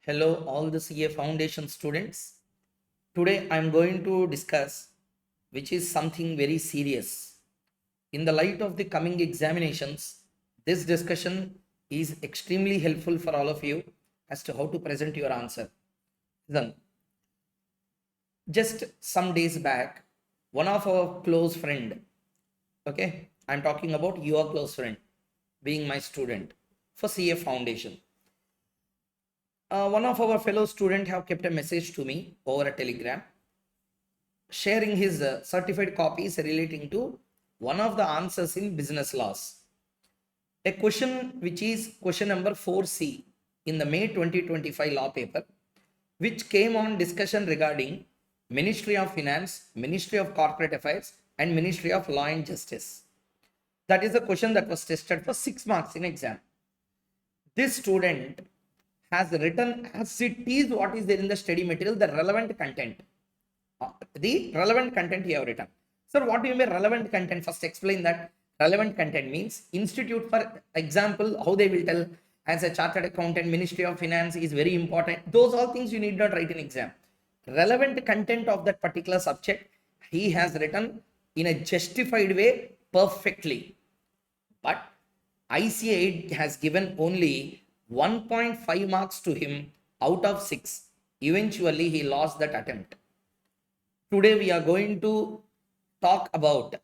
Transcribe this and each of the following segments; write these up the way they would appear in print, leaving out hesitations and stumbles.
Hello, all the CA Foundation students. Today I am going to discuss which is something very serious. In the light of the coming examinations, this discussion is extremely helpful for all of you as to how to present your answer. Then, just some days back, one of our close friend, okay, I'm talking about your close friend, being my student for CA Foundation. One of our fellow student have kept a message to me over a telegram sharing his certified copies relating to one of the answers in business laws, a question which is question number 4C in the May 2025 law paper, which came on discussion regarding Ministry of Finance, Ministry of Corporate Affairs and Ministry of Law and Justice. That is the question that was tested for 6 marks in exam. This student has written as it is what is there in the study material, the relevant content. The relevant content you have written. Sir, what do you mean relevant content? First explain that. Relevant content means institute, for example, how they will tell as a chartered accountant, Ministry of Finance is very important. Those all things you need not write in exam. Relevant content of that particular subject he has written in a justified way perfectly. But ICA has given only 1.5 marks to him out of 6. Eventually, he lost that attempt. Today we are going to talk about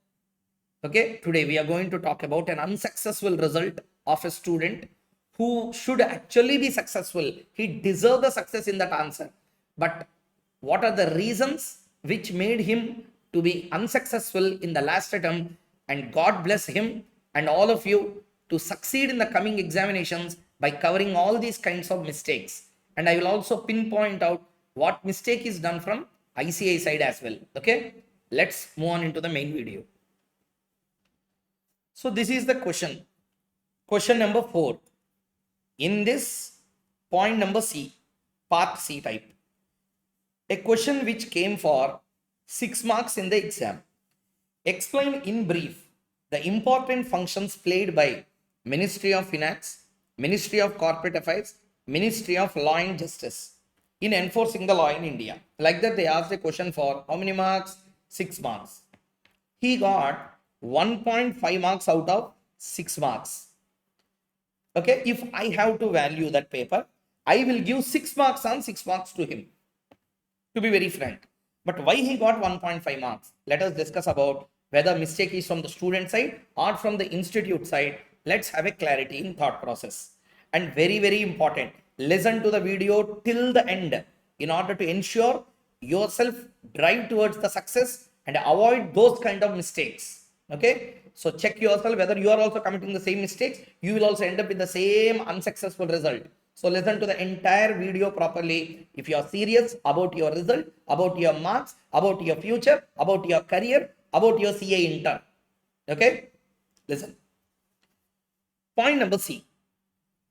an unsuccessful result of a student who should actually be successful. He deserved the success in that answer, but what are the reasons which made him to be unsuccessful in the last attempt? And God bless him and all of you to succeed in the coming examinations by covering all these kinds of mistakes. And I will also pinpoint out what mistake is done from ICA side as well. Okay, let's move on into the main video. So this is the question number 4 in this point number C, part C type, a question which came for 6 marks in the exam. Explain in brief the important functions played by Ministry of Finance, Ministry of Corporate Affairs, Ministry of Law and Justice in enforcing the law in India. Like that, they asked a question for how many marks? 6 marks. He got 1.5 marks out of 6 marks. Okay, if I have to value that paper, I will give 6 marks on 6 marks to him, to be very frank. But why he got 1.5 marks? Let us discuss about whether mistake is from the student side or from the institute side. Let's have a clarity in thought process. And very, very important, listen to the video till the end in order to ensure yourself drive towards the success and avoid those kind of mistakes. Okay, so check yourself whether you are also committing the same mistakes. You will also end up with the same unsuccessful result. So listen to the entire video properly if you are serious about your result, about your marks, about your future, about your career, about your CA intern. Okay, listen. Point number C.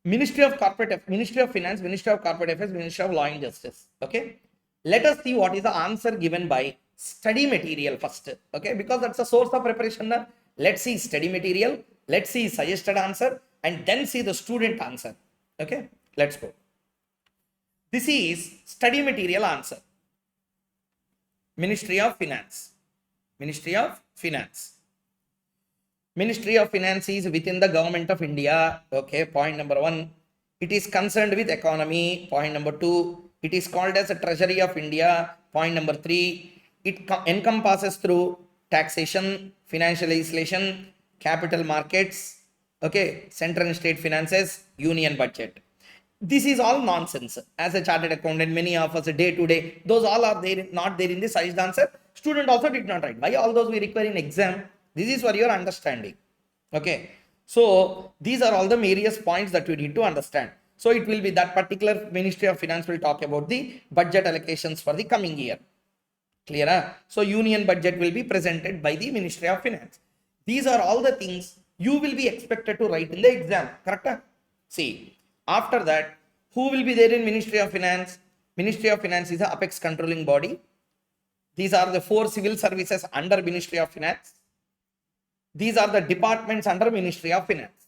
Ministry of Finance, Ministry of Corporate Affairs, Ministry of Law and Justice. Okay, let us see what is the answer given by study material first. Okay, because that's a source of preparation. Let's see study material, let's see suggested answer, and then see the student answer. Okay, let's go. This is study material answer. Ministry of Finance. Ministry of Finance. Ministry of Finance is within the government of India. Okay, point number 1. It is concerned with economy. Point number 2. It is called as the Treasury of India. Point number 3. It encompasses through taxation, financial legislation, capital markets, okay, central and state finances, union budget. This is all nonsense. As a chartered accountant, many of us day to day, those all are there, not there in the suggested answer. Student also did not write. Why all those we require in exam? This is for your understanding. Okay, so these are all the various points that you need to understand. So it will be that particular Ministry of Finance will talk about the budget allocations for the coming year. Clear? Huh? So union budget will be presented by the Ministry of Finance. These are all the things you will be expected to write in the exam. Correct? Huh? See, after that, who will be there in Ministry of Finance? Ministry of Finance is the apex controlling body. These are the 4 civil services under Ministry of Finance. These are the departments under Ministry of Finance.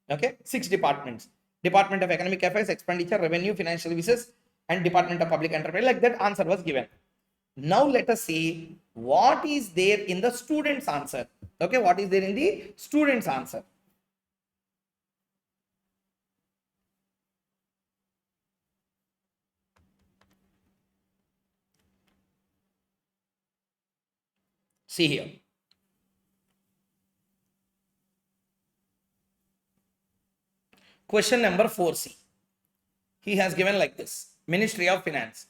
Okay, 6 departments. Department of Economic Affairs, Expenditure, Revenue, Financial Services, and Department of Public Enterprise. Like that answer was given. Now let us see what is there in the student's answer. Okay, what is there in the student's answer? See here. Question number 4C. He has given like this. Ministry of Finance.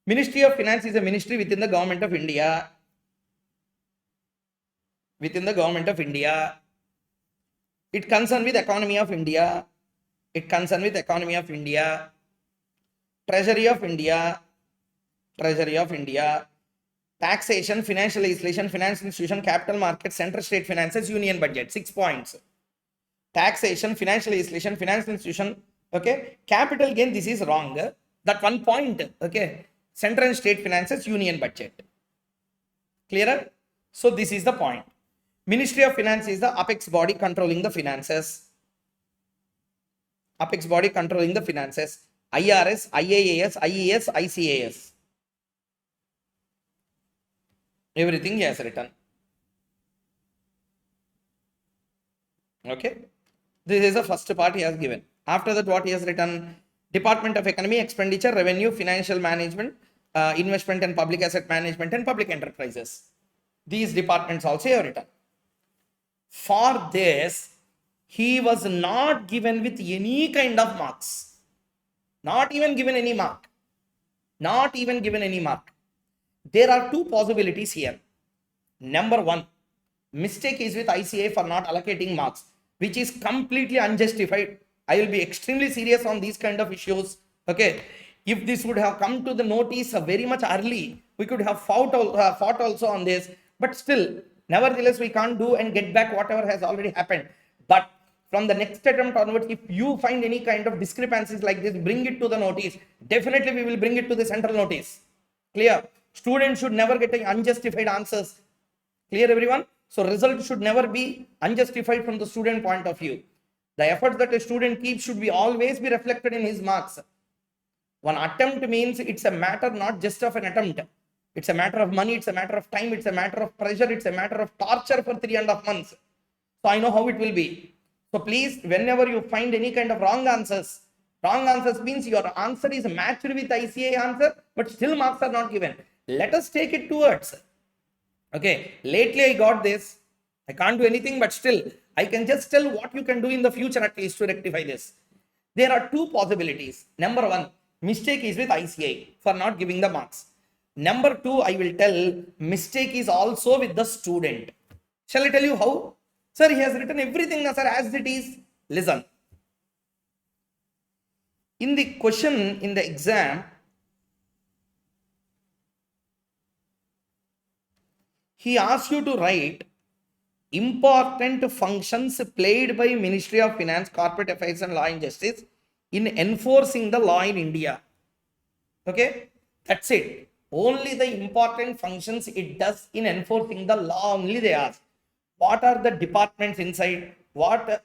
Ministry of Finance is a ministry within the government of India. Within the government of India. It concerns with economy of India. It concerns with economy of India. Treasury of India. Treasury of India. Taxation, financial legislation, finance institution, capital market, central state finances, union budget. 6 points. Taxation, financial legislation, finance institution, okay. Capital gain, this is wrong. That 1 point, okay. Central and state finances, union budget. Clearer? So this is the point. Ministry of Finance is the apex body controlling the finances. Apex body controlling the finances. IRS, IAAS, IES, ICAS. Everything he has written. Okay. This is the first part he has given. After that, what he has written? Department of Economy, Expenditure, Revenue, Financial Management, Investment and Public Asset Management, and Public Enterprises. These departments also have written. For this, he was not given with any kind of marks. Not even given any mark. Not even given any mark. There are two possibilities here. Number one, mistake is with ICA for not allocating marks, which is completely unjustified. I will be extremely serious on these kind of issues. Okay, if this would have come to the notice very much early, we could have fought also on this. But still, nevertheless, we can't do and get back whatever has already happened. But from the next attempt onwards, if you find any kind of discrepancies like this, bring it to the notice. Definitely, we will bring it to the central notice. Clear? Students should never get unjustified answers. Clear, everyone? So result should never be unjustified from the student point of view. The effort that a student keeps should be always be reflected in his marks. One attempt means it's a matter not just of an attempt. It's a matter of money, it's a matter of time, it's a matter of pressure, it's a matter of torture for 3.5 months. So I know how it will be. So please, whenever you find any kind of wrong answers means your answer is matched with ICA answer, but still marks are not given. Let us take it towards. Okay, lately I got this. I can't do anything, but still, I can just tell what you can do in the future at least to rectify this. There are two possibilities. Number one, mistake is with ICI for not giving the marks. Number two, I will tell mistake is also with the student. Shall I tell you how? Sir, he has written everything, sir, as it is. Listen. In the question in the exam, he asks you to write important functions played by Ministry of Finance, Corporate Affairs and Law and Justice in enforcing the law in India. Okay, that's it. Only the important functions it does in enforcing the law only they ask. What are the departments inside? What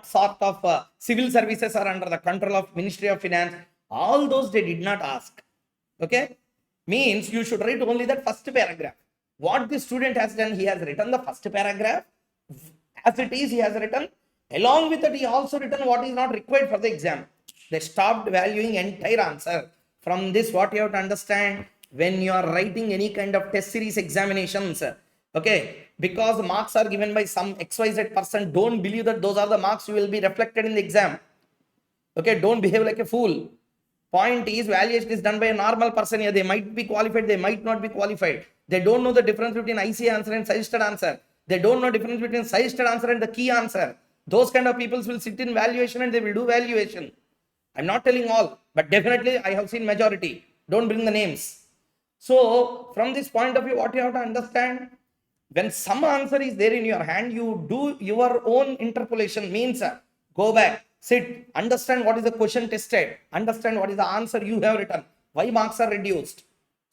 sort of civil services are under the control of Ministry of Finance? All those they did not ask. Okay, means you should write only that first paragraph. What the student has done, he has written the first paragraph as it is. He has written, along with it, he also written what is not required for the exam. They stopped valuing entire answer. From this, what you have to understand, when you are writing any kind of test series examinations, okay, because marks are given by some XYZ person, don't believe that those are the marks you will be reflected in the exam. Okay, don't behave like a fool. Point is, valuation is done by a normal person here. They might be qualified, they might not be qualified. They don't know the difference between IC answer and suggested answer. They don't know the difference between suggested answer and the key answer. Those kind of people will sit in valuation and they will do valuation. I'm not telling all, but definitely I have seen majority. Don't bring the names. So from this point of view, what you have to understand, when some answer is there in your hand, you do your own interpolation. Means go back, sit, understand what is the question tested, understand what is the answer you have written, why marks are reduced.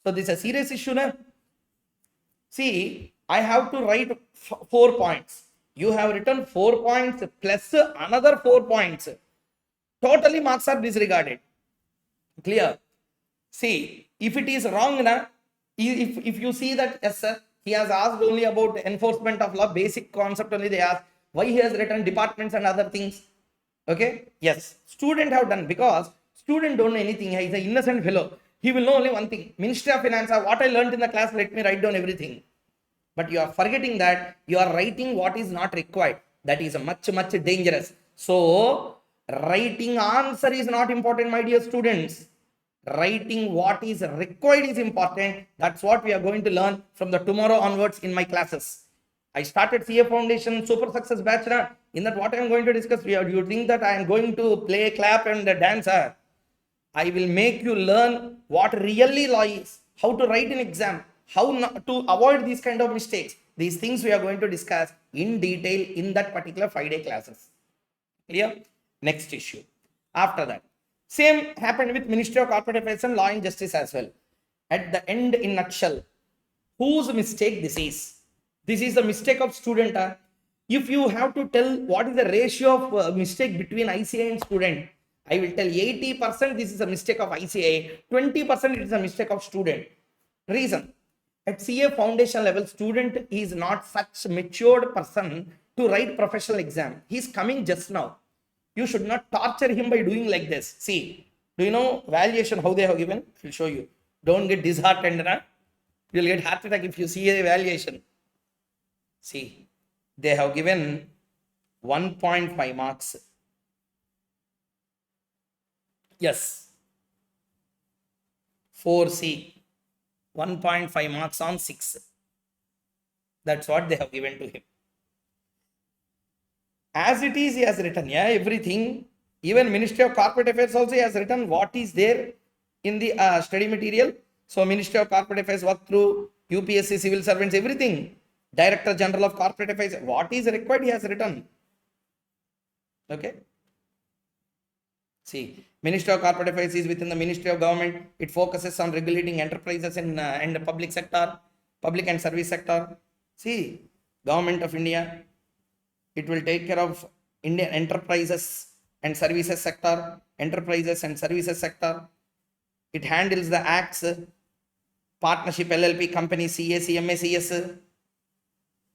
So this is a serious issue now. See, I have to write 4 points. You have written 4 points plus another 4 points. Totally marks are disregarded. Clear? See, if it is wrong, if you see that, yes, sir, he has asked only about enforcement of law, basic concept only they asked, why he has written departments and other things. Okay, yes, student have done, because student don't know anything. He is an innocent fellow. He will know only one thing: Ministry of Finance. What I learned in the class, let me write down everything. But you are forgetting that you are writing what is not required. That is much dangerous. So writing answer is not important, my dear students. Writing what is required is important. That's what we are going to learn from the tomorrow onwards in my classes. I started CA Foundation Super Success Batch. In that, what I am going to discuss, you think that I am going to play, clap, and dance? I will make you learn what really law is, how to write an exam, how not to avoid these kind of mistakes. These things we are going to discuss in detail in that particular 5-day classes. Clear? Next issue. After that, same happened with Ministry of Corporate Affairs and Law and Justice as well. At the end, in nutshell, whose mistake this is? This is the mistake of student. If you have to tell what is the ratio of mistake between ICA and student, I will tell 80% this is a mistake of ICA, 20% it is a mistake of student. Reason: at CA foundation level, student is not such matured person to write professional exam. He is coming just now. You should not torture him by doing like this. See, do you know valuation how they have given? I will show you. Don't get disheartened. You will get heart attack if you see a valuation. See, they have given 1.5 marks. Yes, 4C, 1.5 marks on 6. That's what they have given to him. As it is, he has written, yeah, everything. Even Ministry of Corporate Affairs also has written what is there in the study material. So Ministry of Corporate Affairs work through UPSC, civil servants, everything. Director General of Corporate Affairs, what is required, he has written. Okay. See, Ministry of Corporate Affairs is within the Ministry of Government. It focuses on regulating enterprises in the public sector, public and service sector. See, Government of India, it will take care of Indian enterprises and services sector, enterprises and services sector. It handles the acts, partnership, LLP, company, CA, CMA, CS,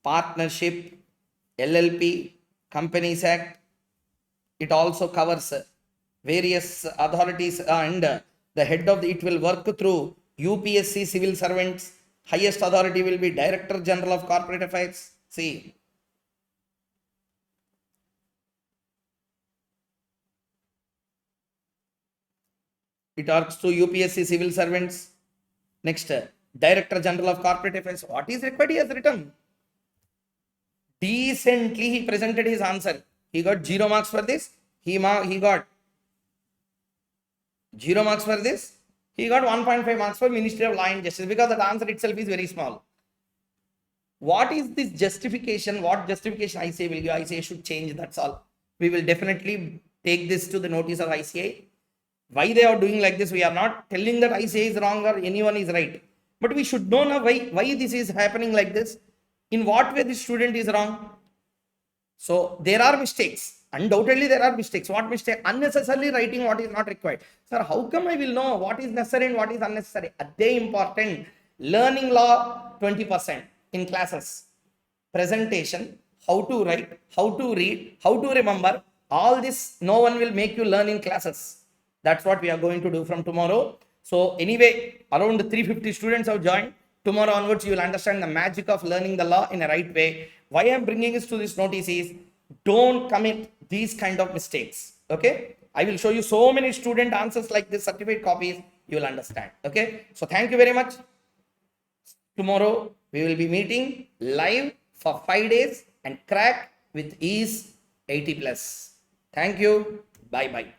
partnership, LLP, Companies Act. It also covers various authorities, and the head of it will work through UPSC civil servants. Highest authority will be Director General of Corporate Affairs. See, it works to UPSC civil servants. Next, Director General of Corporate Affairs. What is required? He has written. Decently, he presented his answer. He got 0 marks for this. He got 0 marks for this. He got 1.5 marks for Ministry of Law and Justice, because that answer itself is very small. What is this justification? What justification ICA will give? ICA should change. That's all. We will definitely take this to the notice of ICA. Why they are doing like this? We are not telling that ICA is wrong or anyone is right, but we should know now why this is happening like this. In what way this student is wrong? So there are mistakes. Undoubtedly there are mistakes. What mistake? Unnecessarily writing what is not required. Sir, how come I will know what is necessary and what is unnecessary? They important. Learning law 20% in classes. Presentation, how to write, how to read, how to remember. All this no one will make you learn in classes. That's what we are going to do from tomorrow. So anyway, around 350 students have joined. Tomorrow onwards, you will understand the magic of learning the law in a right way. Why I am bringing this to this notice is, don't commit these kind of mistakes. Okay, I will show you so many student answers like this, certificate copies. You will understand. Okay, so thank you very much. Tomorrow we will be meeting live for 5 days and crack with ease 80+. Thank you. Bye bye.